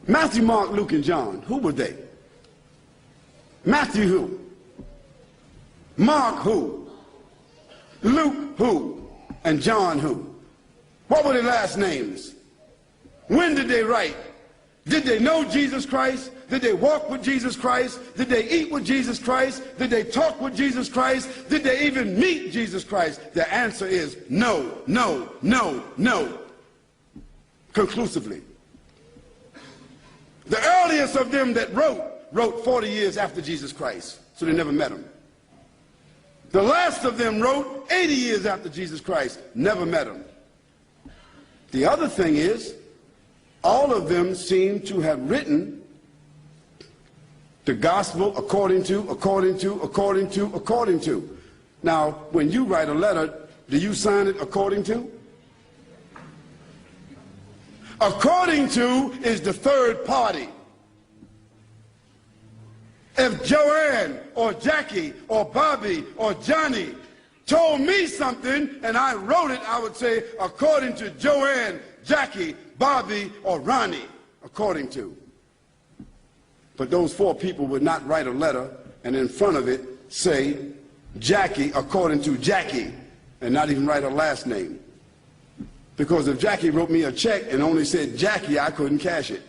Matthew, Mark, Luke, and John, who were they? Matthew who? Mark who? Luke who? And John who? What were their last names? When did they write? Did they know Jesus Christ? Did they walk with Jesus Christ? Did they eat with Jesus Christ? Did they talk with Jesus Christ? Did they even meet Jesus Christ? The answer is no, no, no, no. Conclusively. The earliest of them that wrote 40 years after Jesus Christ, so they never met him. The last of them wrote 80 years after Jesus Christ, never met him. The other thing is, all of them seem to have written the gospel according to. Now, when you write a letter, do you sign it according to? According to is the third party. If Joanne or Jackie or Bobby or Johnny told me something and I wrote it, I would say according to Joanne, Jackie, Bobby, or Ronnie, according to. But those four people would not write a letter and in front of it say Jackie according to Jackie and not even write her last name. Because if Jackie wrote me a check and only said Jackie, I couldn't cash it.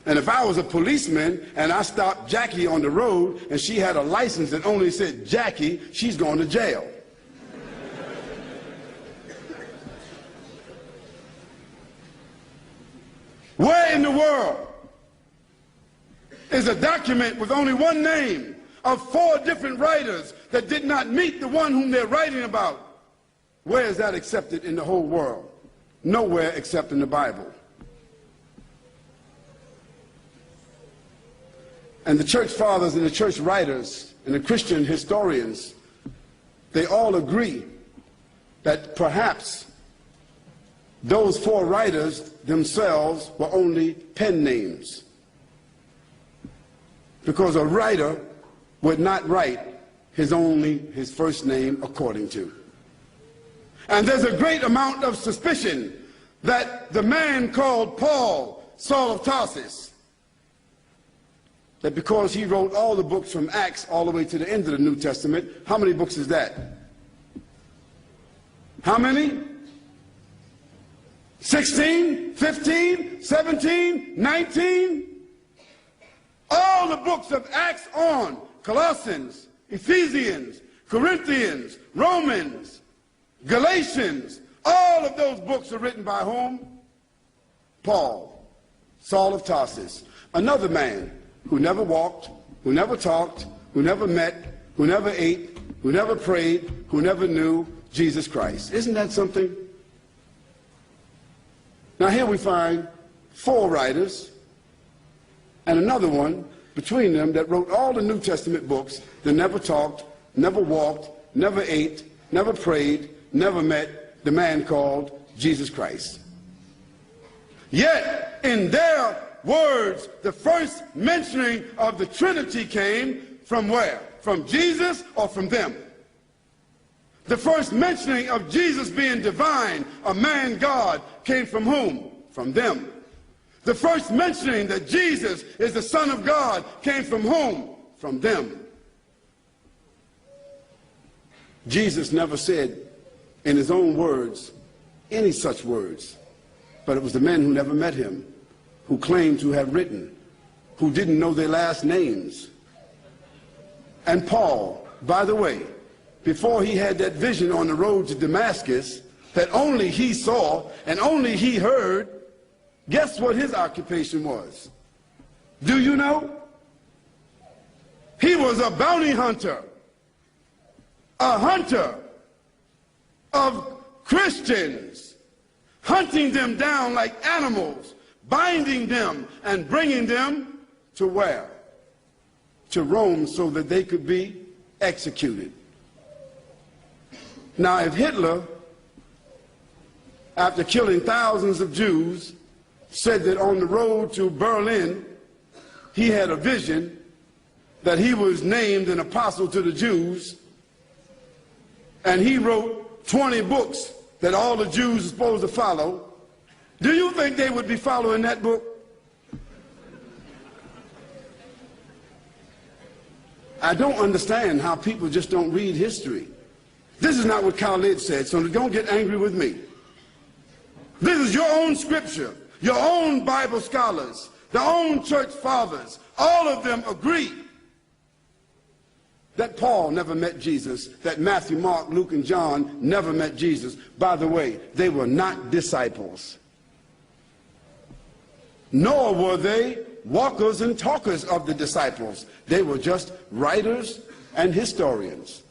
And if I was a policeman and I stopped Jackie on the road and she had a license that only said Jackie, she's going to jail. Where in the world is a document with only one name of four different writers that did not meet the one whom they're writing about? Where is that accepted in the whole world? Nowhere except in the Bible. And the church fathers and the church writers and the Christian historians, they all agree that perhaps those four writers themselves were only pen names. Because a writer would not write his first name according to. And there's a great amount of suspicion that the man called Paul, Saul of Tarsus, that because he wrote all the books from Acts all the way to the end of the New Testament, how many books is that? How many? 16, 15, 17, 19? All the books of Acts on, Colossians, Ephesians, Corinthians, Romans, Galatians, all of those books are written by whom? Paul, Saul of Tarsus, another man who never walked, who never talked, who never met, who never ate, who never prayed, who never knew Jesus Christ. Isn't that something? Now here we find four writers and another one between them that wrote all the New Testament books that never talked, never walked, never ate, never prayed, never met the man called Jesus Christ. Yet in their words, the first mentioning of the Trinity came from where? From Jesus or from them? The first mentioning of Jesus being divine, a man God, came from whom? From them. The first mentioning that Jesus is the Son of God came from whom? From them. Jesus never said in his own words any such words, but it was the men who never met him, who claimed to have written, who didn't know their last names. And Paul, by the way, before he had that vision on the road to Damascus that only he saw and only he heard, guess what his occupation was? Do you know? He was a bounty hunter, a hunter of Christians, hunting them down like animals, binding them and bringing them to where? To Rome, so that they could be executed. Now, if Hitler, after killing thousands of Jews, said that on the road to Berlin, he had a vision that he was named an apostle to the Jews, and he wrote 20 books that all the Jews are supposed to follow, Do you think they would be following that book? I don't understand how people just don't read history. This is not what Khalid said, so don't get angry with me. This is your own scripture, your own Bible scholars, their own church fathers. All of them agree that Paul never met Jesus, that Matthew, Mark, Luke, and John never met Jesus. By the way, they were not disciples. Nor were they walkers and talkers of the disciples. They were just writers and historians.